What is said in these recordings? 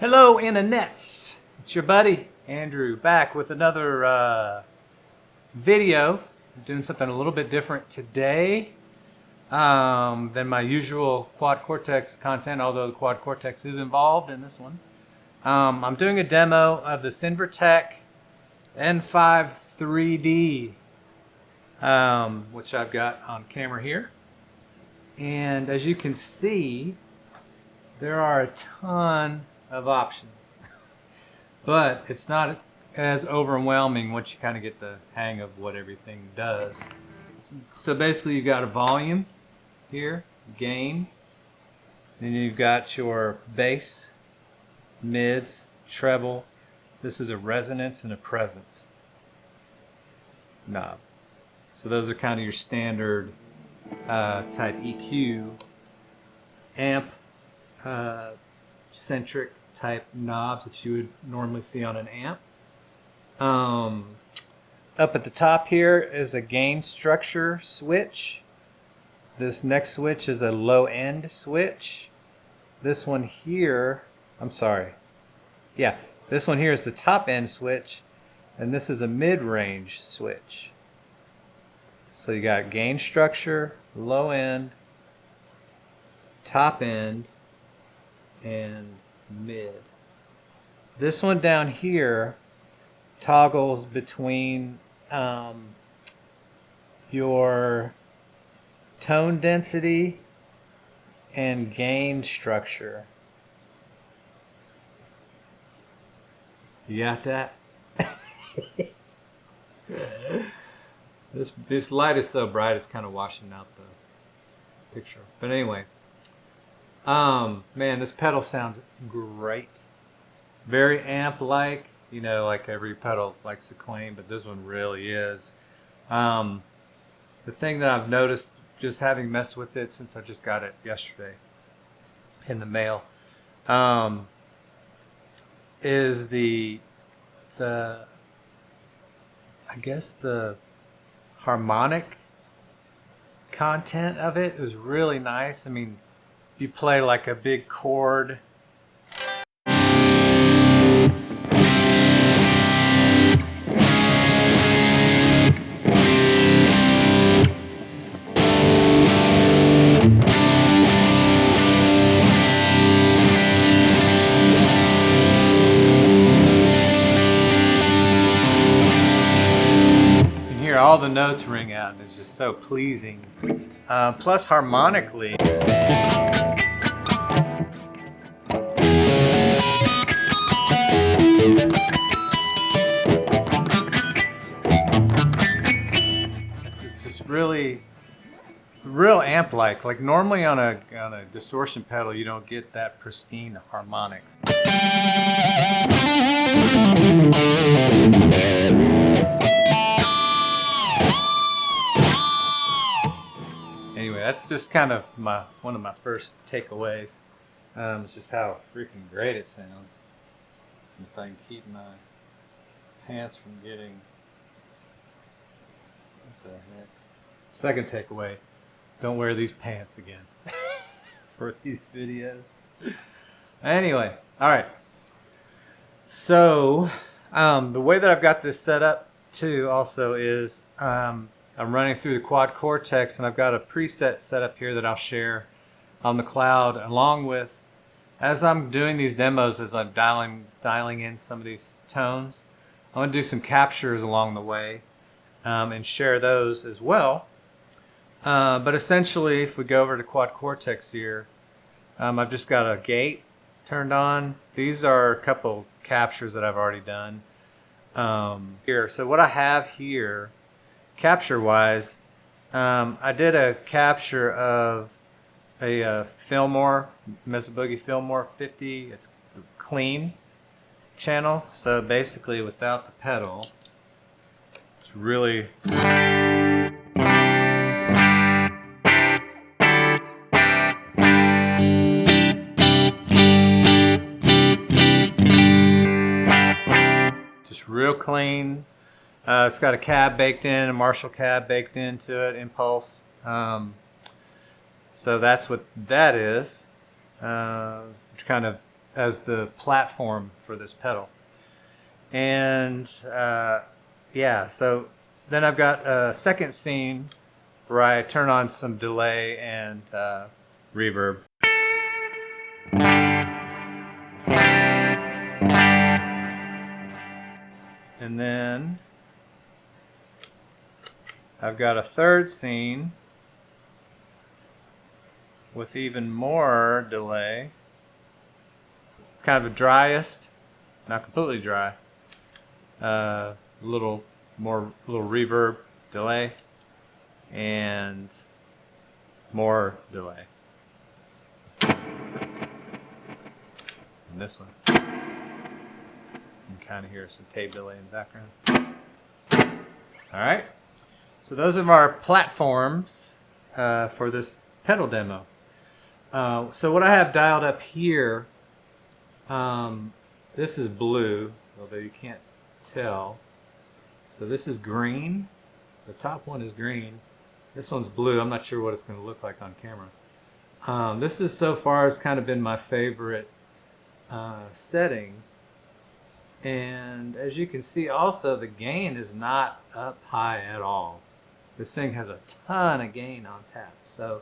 Hello, internets. It's your buddy Andrew back with another video. I'm doing something a little bit different today than my usual quad cortex content, although the quad cortex is involved in this one. I'm doing a demo of the SINVERTEK N5+3D, which I've got on camera here. And as you can see, there are a ton of options, but it's not as overwhelming once you kind of get the hang of what everything does. So basically you've got a volume here, gain, then you've got your bass, mids, treble. This is a resonance and a presence knob. So those are kind of your standard type EQ, amp centric type knobs that you would normally see on an amp. Up at the top here is a gain structure switch. This next switch is a low end switch. This one here, this one here is the top end switch, and this is a mid-range switch. So you got gain structure, low end, top end, and mid. This one down here toggles between your tone density and gain structure. You got that? This light is so bright it's kind of washing out the picture. But anyway, man, this pedal sounds great. Very amp-like, you know, like every pedal likes to claim, but this one really is. The thing that I've noticed, just having messed with it since I just got it yesterday in the mail, is the harmonic content of it is really nice. I mean, if you play like a big chord, all the notes ring out, and it's just so pleasing. Plus harmonically, it's just really real amp-like. Like normally on a distortion pedal, you don't get that pristine harmonics. Anyway, that's just kind of one of my first takeaways. It's just how freaking great it sounds. And if I can keep my pants from getting, what the heck? Second takeaway, don't wear these pants again for these videos. Anyway, all right. So the way that I've got this set up too also is I'm running through the quad cortex, and I've got a preset set up here that I'll share on the cloud, along with, as I'm doing these demos, as I'm dialing in some of these tones, I'm going to do some captures along the way and share those as well. But essentially, if we go over to quad cortex here, I've just got a gate turned on. These are a couple captures that I've already done here. So what I have here, capture-wise, I did a capture of a Fillmore, Mesa Boogie Fillmore 50. It's clean channel, so basically without the pedal, it's really just real clean. It's got a cab baked in, a Marshall cab baked into it, impulse. So that's what that is. Which kind of as the platform for this pedal. And yeah, so then I've got a second scene where I turn on some delay and reverb. And then I've got a third scene with even more delay. Kind of a driest, not completely dry. Little reverb, delay, and more delay. And this one. You can kind of hear some tape delay in the background. All right. So those are our platforms for this pedal demo. So what I have dialed up here, this is blue, although you can't tell. So this is green. The top one is green. This one's blue. I'm not sure what it's going to look like on camera. This is so far has kind of been my favorite setting. And as you can see also, the gain is not up high at all. This thing has a ton of gain on tap. So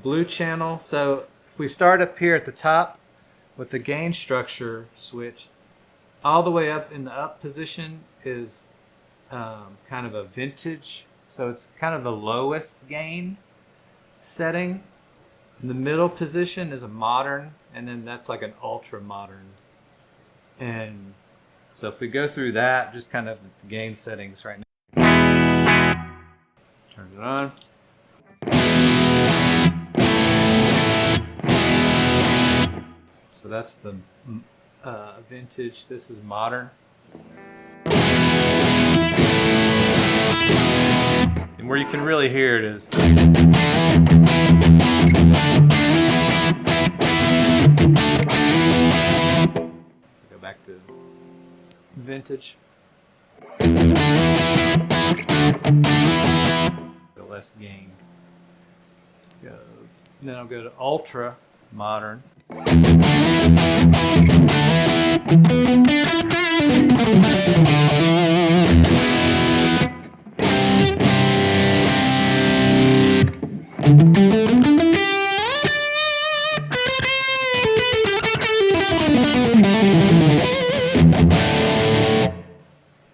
blue channel. So if we start up here at the top with the gain structure switch, all the way up in the up position is kind of a vintage. So it's kind of the lowest gain setting. In the middle position is a modern, and then that's like an ultra modern. And so if we go through that, just kind of the gain settings right now. Turn it on. So that's the vintage. This is modern. And where you can really hear it is go back to vintage. The less gain. Then I'll go to ultra modern.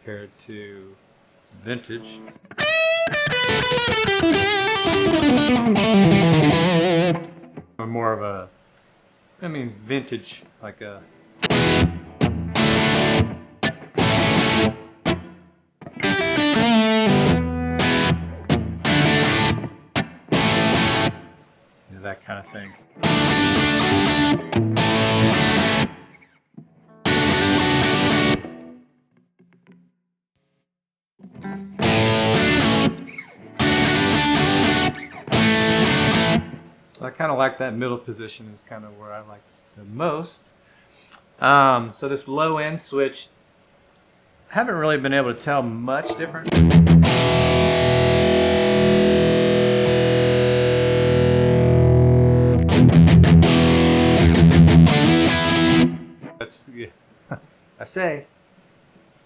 Compared to vintage. More of a, vintage, like a. That kind of thing. So I kind of like that middle position is kind of where I like the most. So this low end switch, I haven't really been able to tell much different. That's, yeah, I say.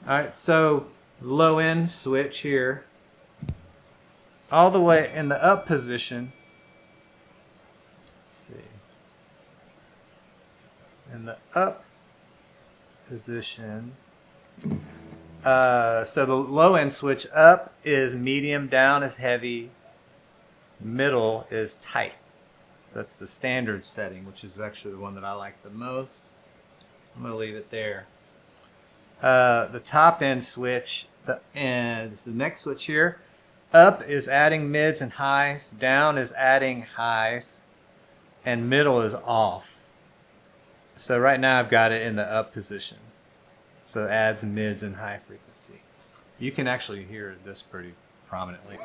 All right, so low end switch here, all the way in the up position. Let's see. In the up position, so the low end switch, up is medium, down is heavy, middle is tight. So that's the standard setting, which is actually the one that I like the most. I'm going to leave it there. The top end switch, is the next switch here. Up is adding mids and highs, down is adding highs, and middle is off. So right now I've got it in the up position. So it adds mids and high frequency. You can actually hear this pretty prominently.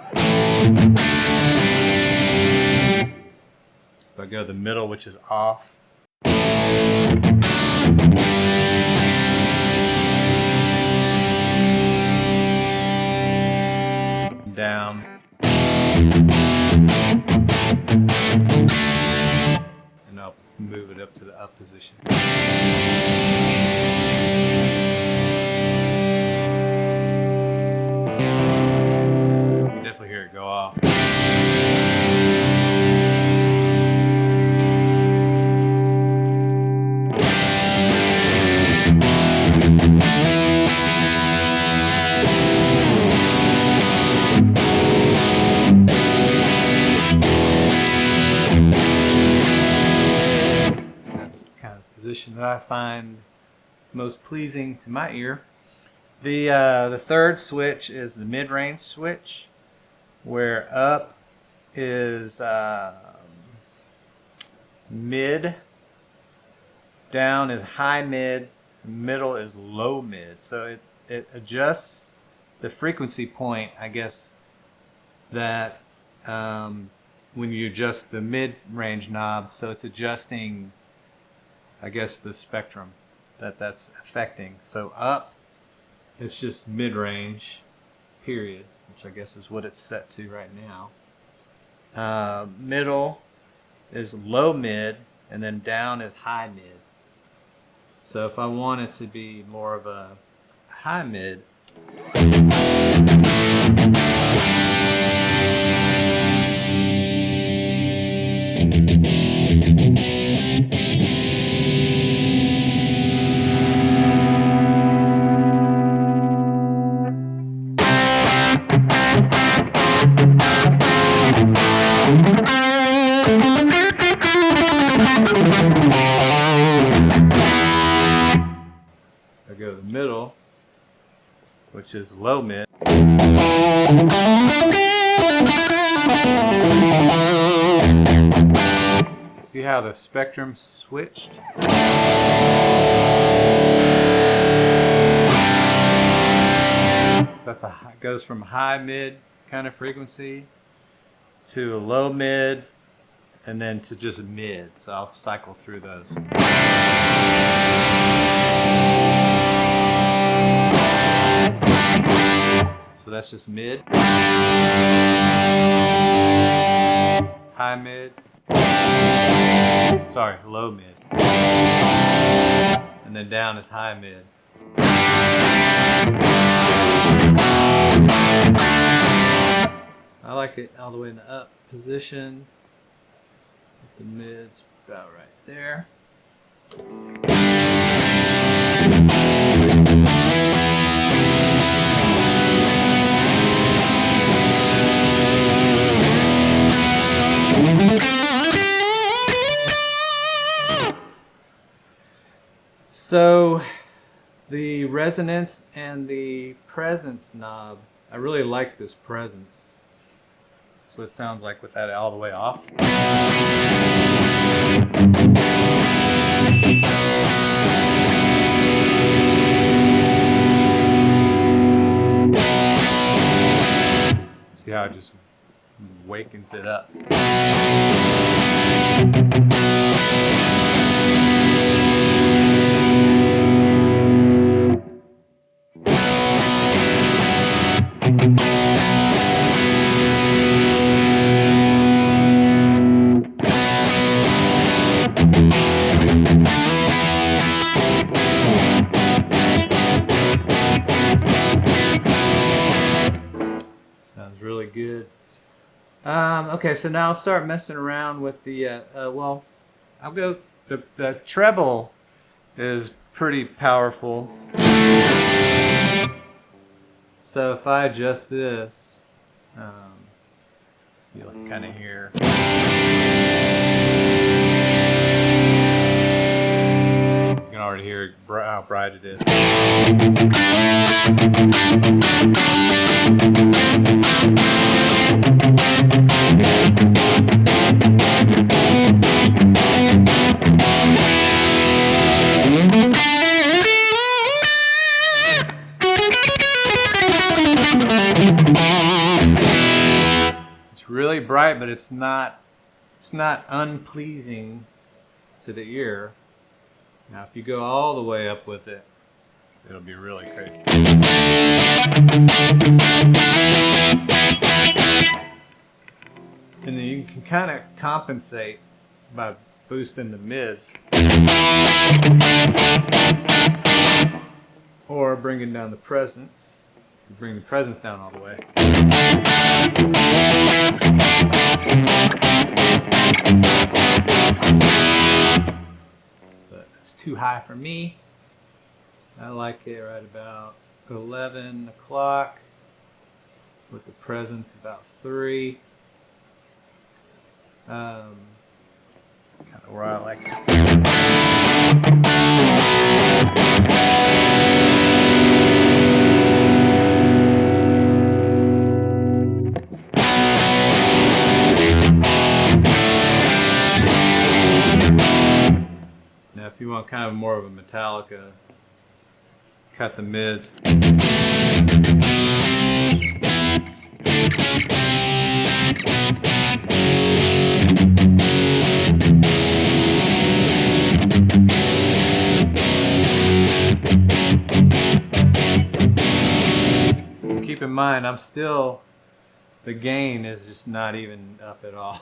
If I go to the middle, which is off. Down. And up. move it up to the up position. You can definitely hear it go off. Position that I find most pleasing to my ear. The third switch is the mid-range switch, where up is mid, down is high mid, middle is low mid. So it adjusts the frequency point, I guess, that when you adjust the mid-range knob, so it's adjusting, I guess, the spectrum that's affecting. So up, it's just mid-range, period, which I guess is what it's set to right now. Middle is low mid, and then down is high mid. So if I want it to be more of a high mid, I go to the middle, which is low mid. See how the spectrum switched? So that's goes from high mid kind of frequency to a low mid, and then to just mid. So I'll cycle through those. So that's just mid, high mid, sorry, low mid, and then down is high mid. I like it all the way in the up position. The mid's about right there. So the resonance and the presence knob, I really like this presence. That's what it sounds like with that all the way off. See how it just wakens it up. Sounds really good. Okay, so now I'll start messing around with the, well, I'll go, the treble is pretty powerful. So if I adjust this, you'll kind of hear. You can already hear how bright it is. It's really bright, but it's not unpleasing to the ear. Now if you go all the way up with it, it'll be really crazy. And then you can kind of compensate by boosting the mids or bringing down the presence. Bring the presence down all the way. But it's too high for me. I like it right about 11 o'clock with the presence about 3. Kind of where I like it. Now if you want kind of more of a Metallica, cut the mids. Keep in mind, the gain is just not even up at all.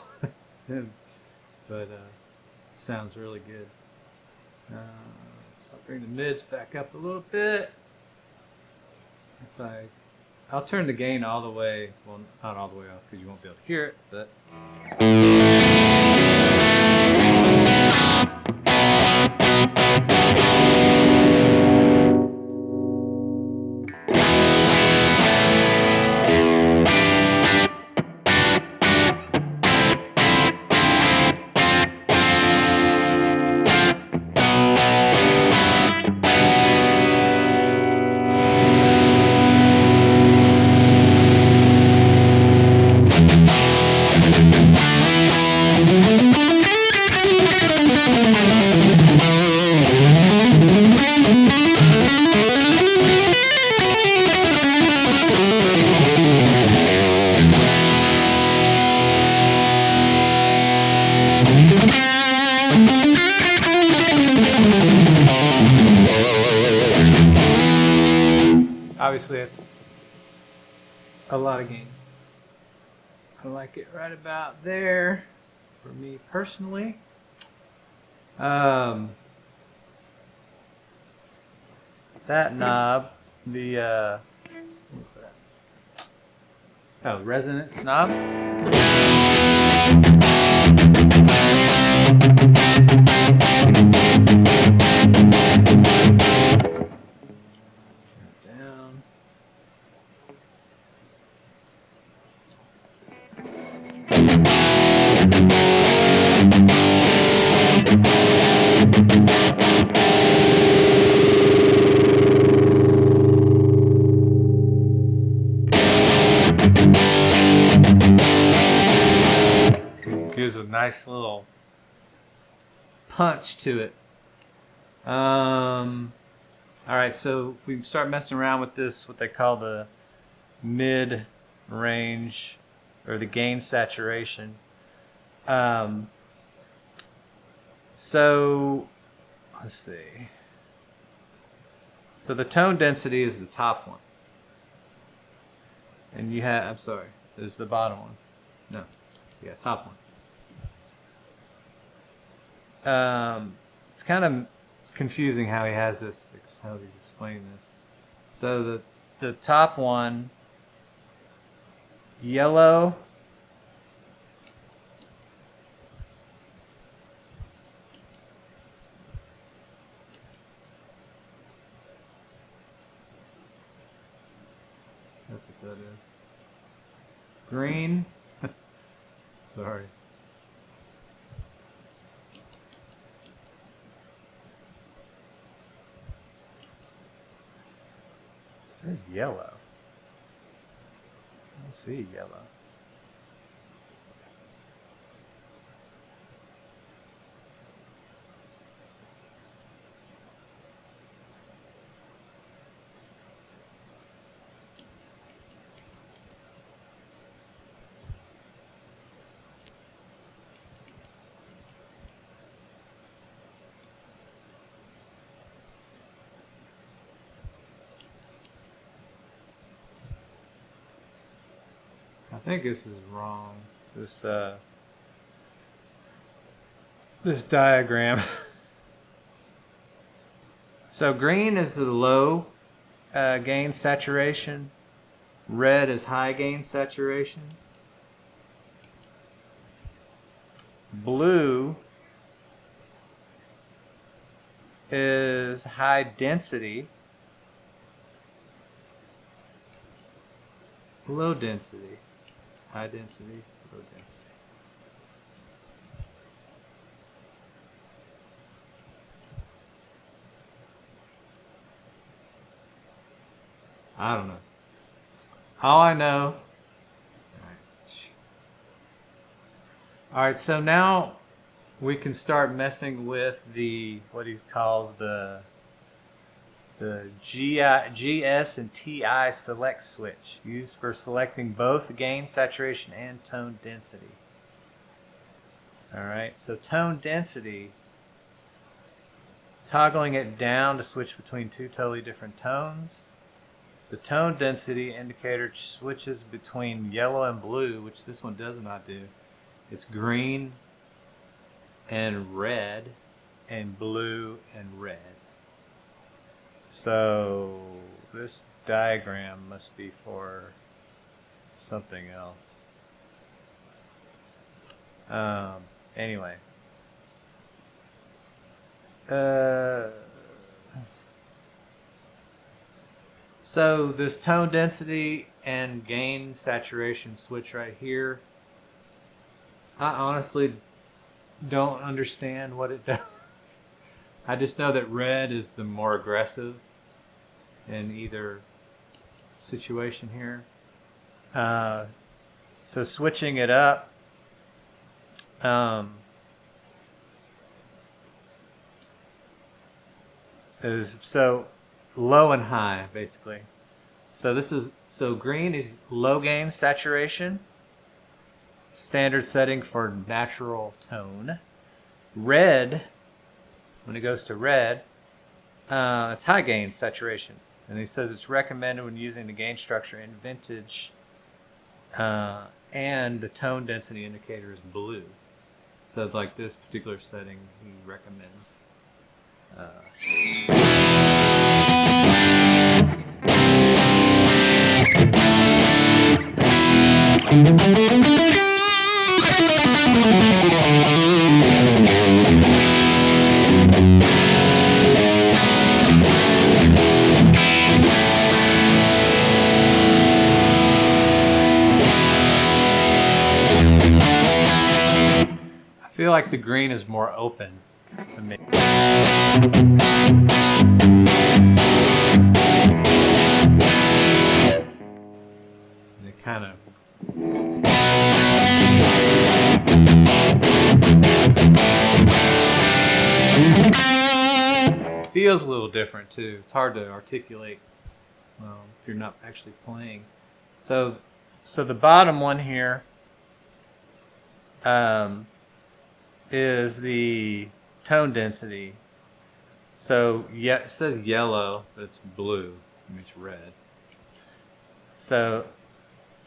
But sounds really good. So I'll bring the mids back up a little bit. I'll turn the gain all the way, well, not all the way off because you won't be able to hear it, but. Obviously, it's a lot of gain. I like it right about there for me personally. That knob, the what's that? Oh, resonance knob. Down. Gives a nice little punch to it. Alright, so if we start messing around with this, what they call the mid-range or the gain saturation. So let's see. So the tone density is the top one. And you have, I'm sorry, this is the bottom one. No, yeah, top one. It's kind of confusing how he has this, how he's explaining this. So the top one, yellow, that's what that is. Green, sorry. It says yellow. I see yellow. I think this is wrong. This this diagram. So green is the low gain saturation. Red is high gain saturation. Blue is high density. Low density. High density, low density. I don't know. All I know. All right, so now we can start messing with the what he calls the GS and TI select switch, used for selecting both gain, saturation, and tone density. All right, so tone density, toggling it down to switch between two totally different tones. The tone density indicator switches between yellow and blue, which this one does not do. It's green and red and blue and red. So this diagram must be for something else. Anyway. So this tone density and gain saturation switch right here, I honestly don't understand what it does. I just know that red is the more aggressive in either situation here. So switching it up, is so low and high basically. So green is low gain saturation, standard setting for natural tone. Red, when it goes to red, it's high gain saturation, and he says it's recommended when using the gain structure in vintage, and the tone density indicator is blue. So it's like this particular setting he recommends. I feel like the green is more open to me. And it kind of feels a little different too. It's hard to articulate if you're not actually playing. So the bottom one here is the tone density. So yeah, it says yellow, but it's blue. I mean, it's red. So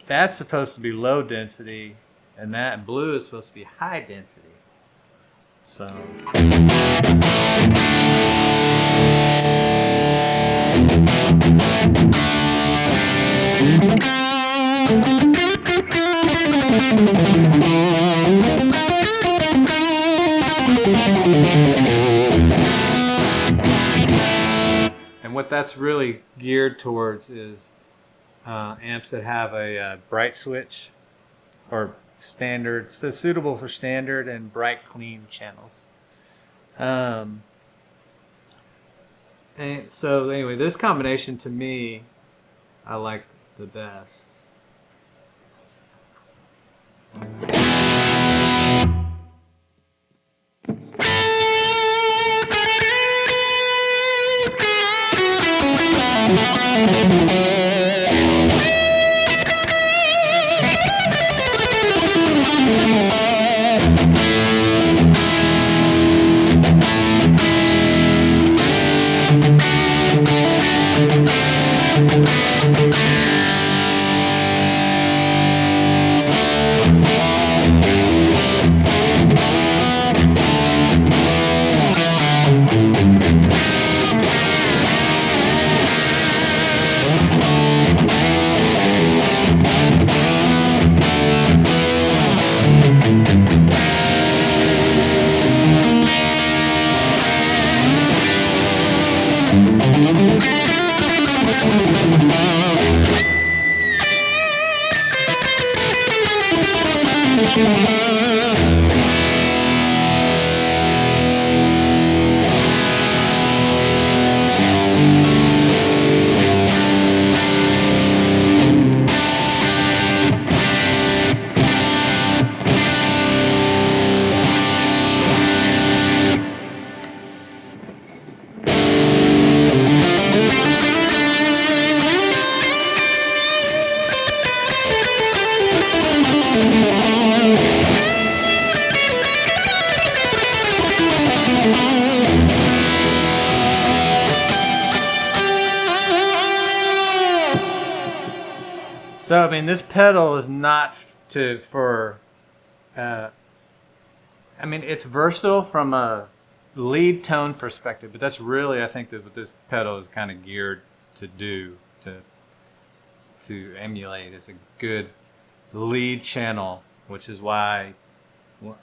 that's supposed to be low density, and that blue is supposed to be high density. So and what that's really geared towards is amps that have a bright switch or standard, so suitable for standard and bright clean channels. And so anyway, this combination to me, I like the best. So I mean, this pedal is not I mean, it's versatile from a lead tone perspective, but that's really, I think, that what this pedal is kind of geared to do, to emulate, is a good lead channel, which is why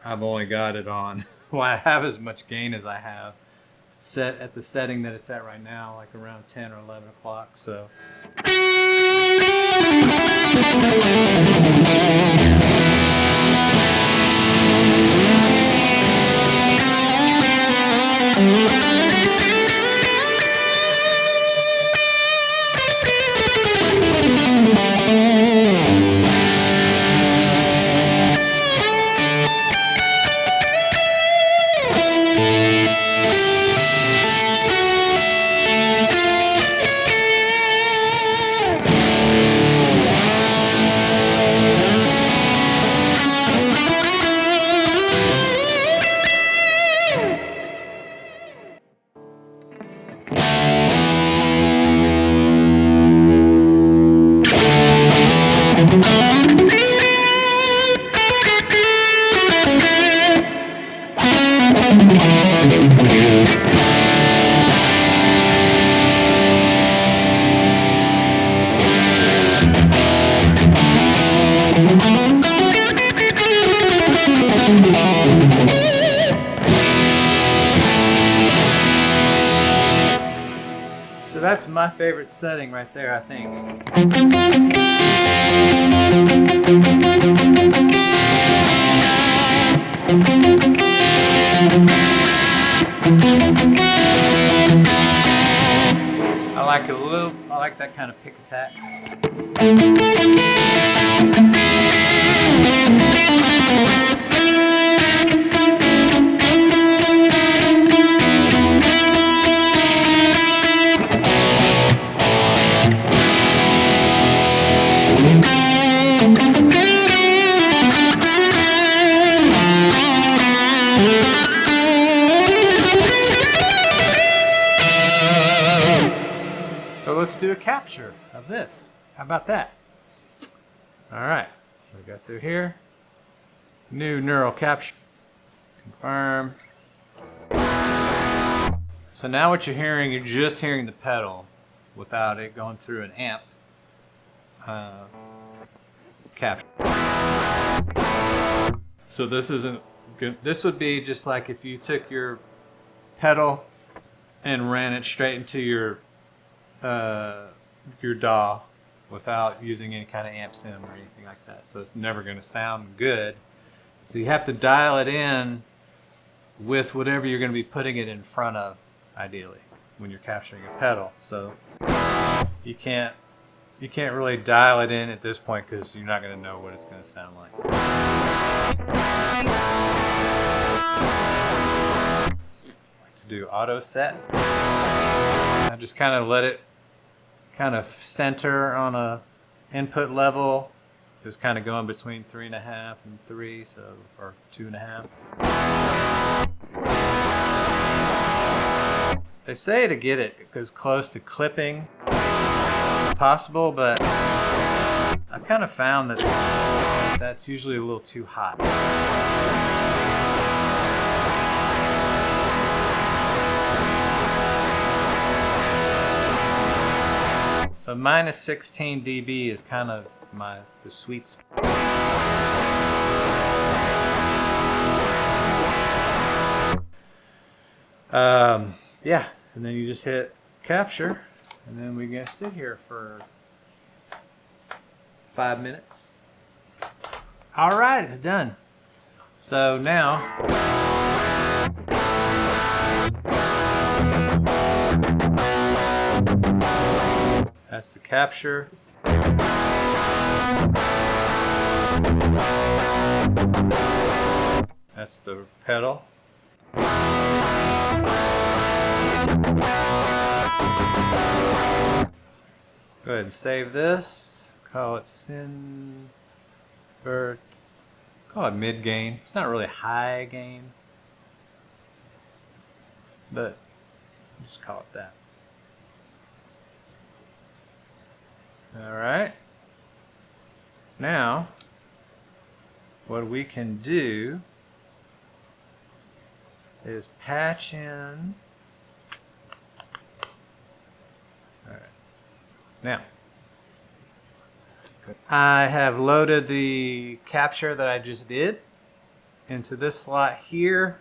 I've only got it on, why I have as much gain as I have, set at the setting that it's at right now, like around 10 or 11 o'clock. So. So that's my favorite setting right there, I think. I like that kind of pick attack. So let's do a capture of this. How about that? All right, so go through here. New neural capture. Confirm. So now what you're hearing, you're just hearing the pedal without it going through an amp capture. So this isn't good. This would be just like if you took your pedal and ran it straight into your DAW without using any kind of amp sim or anything like that. So it's never going to sound good. So you have to dial it in with whatever you're going to be putting it in front of, ideally, when you're capturing a pedal. So you can't really dial it in at this point because you're not going to know what it's going to sound like. I like to do auto set. I just kind of let it kind of center on a input level. It's kind of going between 3.5 and 3, so, or 2.5. They say to get it as close to clipping as possible, but I've kind of found that that's usually a little too hot. So minus 16 dB is kind of the sweet spot. Yeah, and then you just hit capture, and then we're gonna sit here for 5 minutes. All right, it's done. So now, that's the capture. That's the pedal. Go ahead and save this. Call it SINVERTEK. Call it mid gain. It's not really high gain, but just call it that. All right. Now, what we can do is patch in. All right. Now, I have loaded the capture that I just did into this slot here.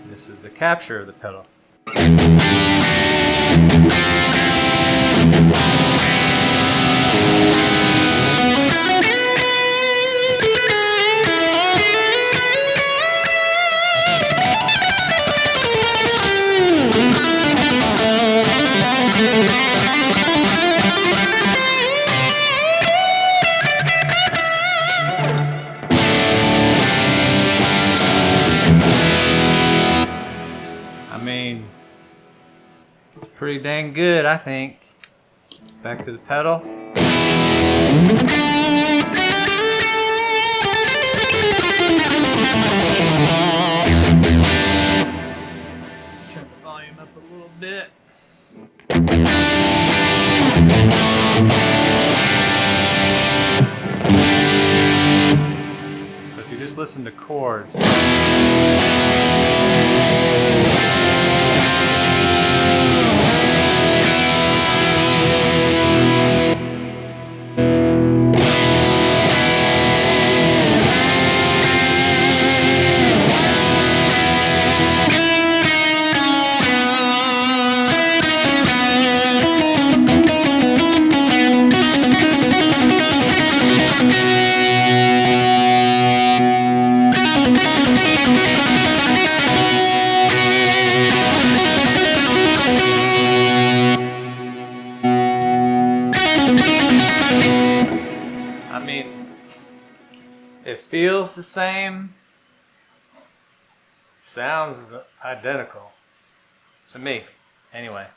This is the capture of the pedal. I mean, it's pretty dang good, I think. Back to the pedal. Turn the volume up a little bit. So if you just listen to chords. I mean, it feels the same, sounds identical to me, anyway.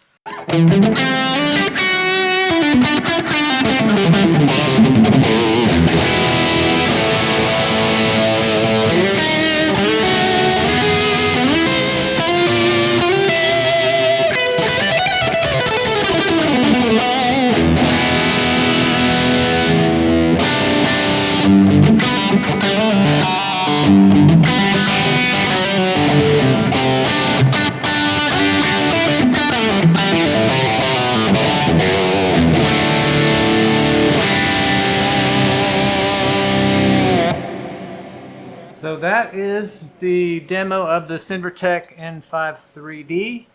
So that is the demo of the SINVERTEK N5+3D.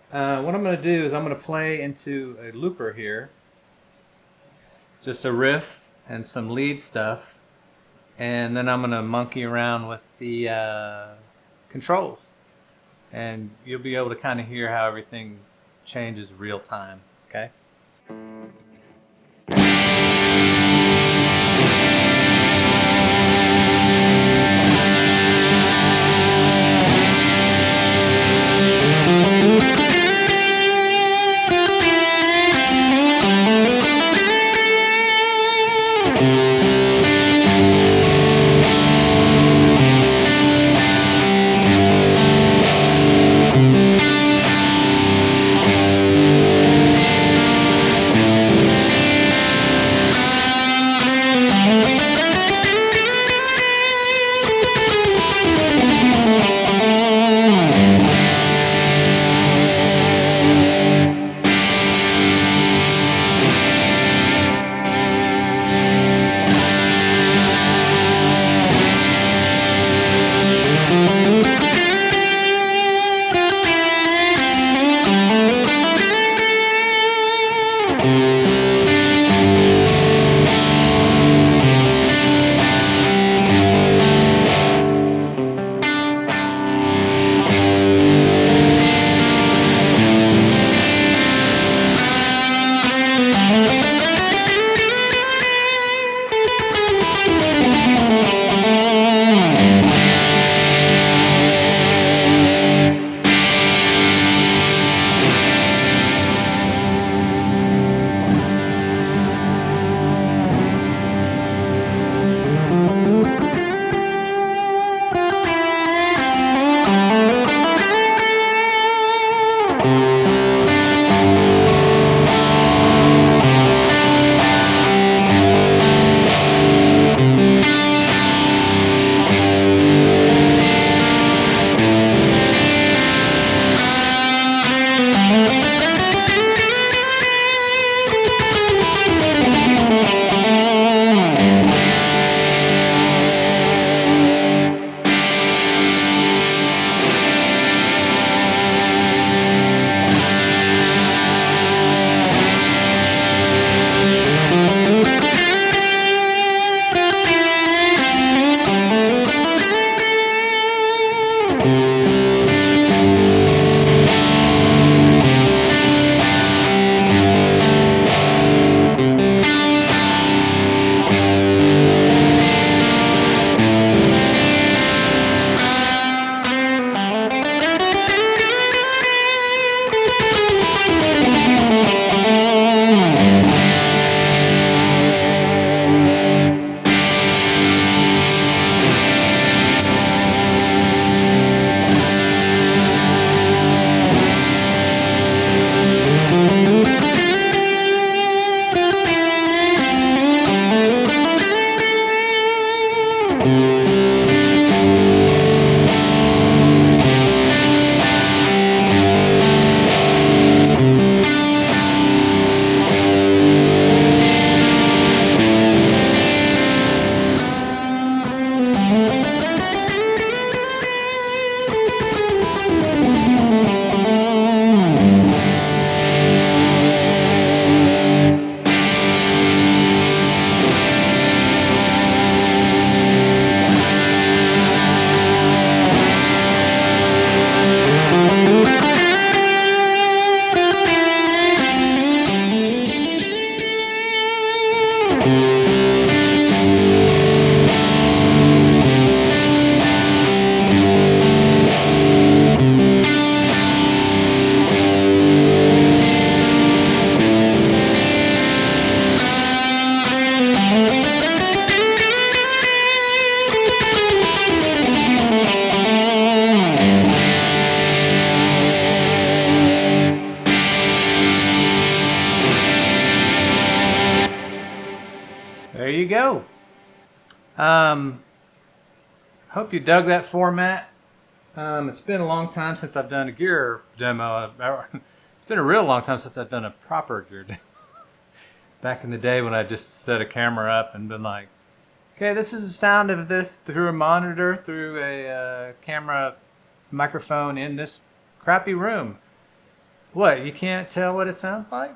What I'm going to do is I'm going to play into a looper here, just a riff and some lead stuff, and then I'm going to monkey around with the controls, and you'll be able to kind of hear how everything changes real time. Okay? go. Hope you dug that format. It's been a long time since I've done a gear demo. It's been a real long time since I've done a proper gear demo. Back in the day when I just set a camera up and been like, okay, this is the sound of this through a monitor, through a camera microphone in this crappy room. What, you can't tell what it sounds like?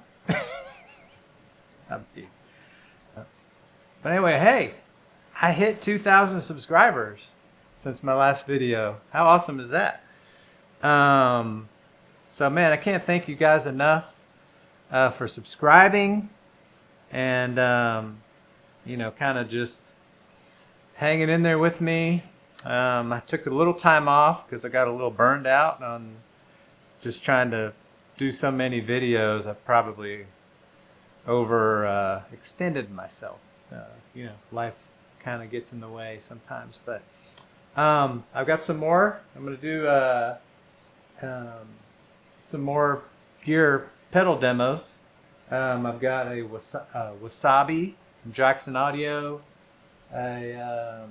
But anyway, hey, I hit 2,000 subscribers since my last video. How awesome is that? So man, I can't thank you guys enough for subscribing and you know, kind of just hanging in there with me. I took a little time off because I got a little burned out on just trying to do so many videos. I probably over extended myself. You know, life kind of gets in the way sometimes, but I've got some more. I'm going to do some more gear pedal demos. I've got a Wasabi from Jackson Audio, a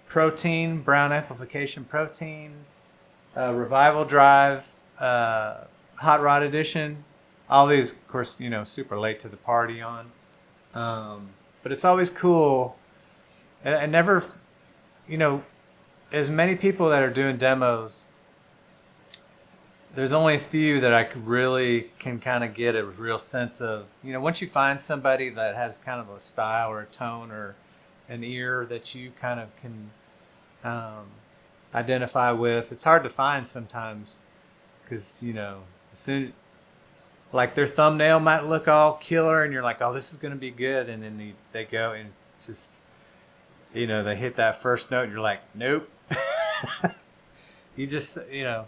Protein, Brown Amplification Protein, Revival Drive, Hot Rod Edition. All these, of course, you know, super late to the party on. But it's always cool. And I never, you know, as many people that are doing demos, there's only a few that I really can kind of get a real sense of, you know, once you find somebody that has kind of a style or a tone or an ear that you kind of can identify with, it's hard to find sometimes because, you know, as soon like their thumbnail might look all killer and you're like, oh, this is going to be good. And then they go and it's just, you know, they hit that first note and you're like, nope. You just, you know,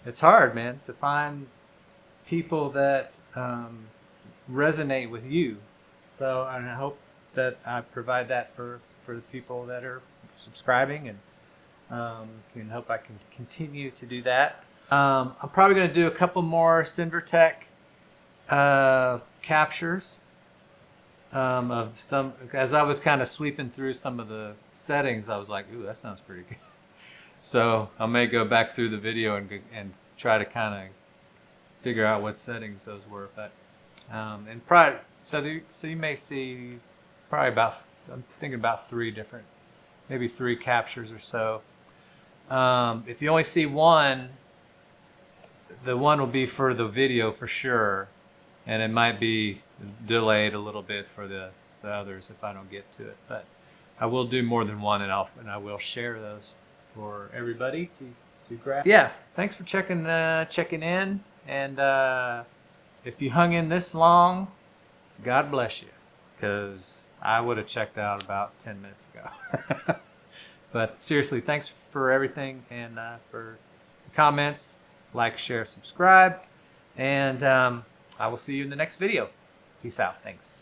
it's hard, man, to find people that resonate with you. So I hope that I provide that for the people that are subscribing, and hope I can continue to do that. I'm probably going to do a couple more SINVERTEK captures of some, as I was kind of sweeping through some of the settings, I was like, ooh, that sounds pretty good. So I may go back through the video and try to kind of figure out what settings those were. But and probably so you may see probably about, I'm thinking about maybe three captures or so. If you only see one, the one will be for the video for sure, and it might be delayed a little bit for the others if I don't get to it. But I will do more than one, and I will share those for everybody to grab. Yeah, thanks for checking in, and if you hung in this long, God bless you, because I would have checked out about 10 minutes ago. But seriously, thanks for everything, and for the comments. Like, share, subscribe, and I will see you in the next video. Peace out. Thanks.